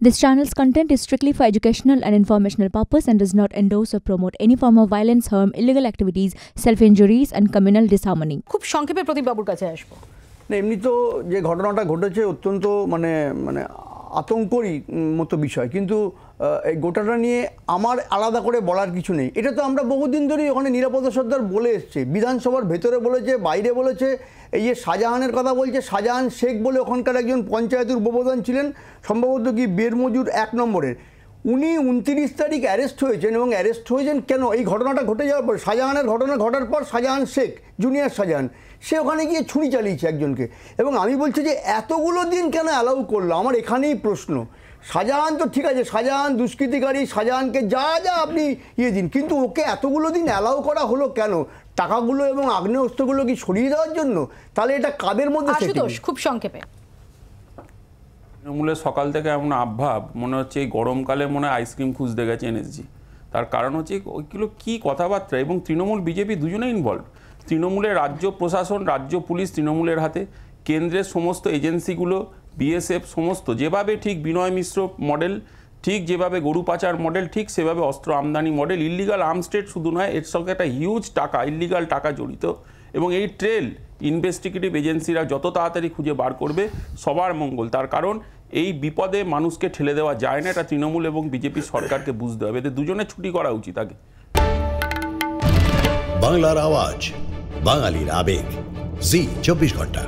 This channel's content is strictly for educational and informational purpose and does not endorse or promote any form of violence, harm, illegal activities, self-injuries and communal disharmony. খুব সংক্ষেপে প্রদীপবাবুর কাছে আসবো। না, এমনি তো যে ঘটনাটা ঘটেছে অত্যন্ত মানে আতঙ্করই মতো বিষয়, কিন্তু এই গোটাটা নিয়ে আমার আলাদা করে বলার কিছু নেই। এটা তো আমরা বহুদিন ধরেই ওখানে নিরাপত্তা সর্দার বলে এসছে, বিধানসভার ভেতরে বলেছে, বাইরে বলেছে। এই যে শাহজাহানের কথা বলছে, শাহজাহান শেখ বলে ওখানকার একজন পঞ্চায়েতের উপপ্রধান ছিলেন, সম্ভবত কি বেরমজুর 1 নম্বরের, উনি 29 তারিখ অ্যারেস্ট হয়েছেন। এবং অ্যারেস্ট হয়েছেন কেন? এই ঘটনাটা ঘটে যাওয়ার পর, শাহজাহানের ঘটনা ঘটার পর শাহজাহান শেখ, জুনিয়র শাহজাহান, সে ওখানে গিয়ে ছুরি চালিয়েছে একজনকে। এবং আমি বলছি যে এতগুলো দিন কেন অ্যালাউ করলো? আমার এখানেই প্রশ্ন। শাহজাহান তো ঠিক আছে, শাহজাহান দুষ্কৃতিকারী, শাহজাহানকে যা যা আপনি দিন, কিন্তু ওকে এতগুলো দিন অ্যালাউ করা হলো কেন? টাকাগুলো এবং আগ্নেয়াস্ত্রগুলো কি সরিয়ে দেওয়ার জন্য? তাহলে এটা কাদের মধ্যে? খুব সংক্ষেপে। তৃণমূলের সকাল থেকে এমন আবভাব মনে হচ্ছে এই গরমকালে মনে হয় আইসক্রিম খুঁজতে গেছে এনএসজি। তার কারণ হচ্ছে ওইগুলো কী কথাবার্তা, এবং তৃণমূল বিজেপি দুজনেই ইনভলভ। তৃণমূলের রাজ্য প্রশাসন, রাজ্য পুলিশ তৃণমূলের হাতে, কেন্দ্রের সমস্ত এজেন্সিগুলো, বিএসএফ সমস্ত, যেভাবে ঠিক বিনয় মিশ্র মডেল, ঠিক যেভাবে গরু পাচার মডেল, ঠিক সেভাবে অস্ত্র আমদানি মডেল, ইল্লিগাল আর্মস ট্রেড শুধু নয়, এর সঙ্গে একটা হিউজ টাকা, ইল্লিগাল টাকা জড়িত। এবং এই ট্রেল ইনভেস্টিগেটিভ এজেন্সিরা যত তাড়াতাড়ি খুঁজে বার করবে সবার মঙ্গল। তার কারণ এই বিপদে মানুষকে ঠেলে দেওয়া যায় না, এটা তৃণমূল এবং বিজেপি সরকারকে বুঝতে হবে। এদের দুজনে ছুটি করা উচিত আগে। বাংলার আওয়াজ, বাঙালির আবেগ, জি 24 ঘন্টা।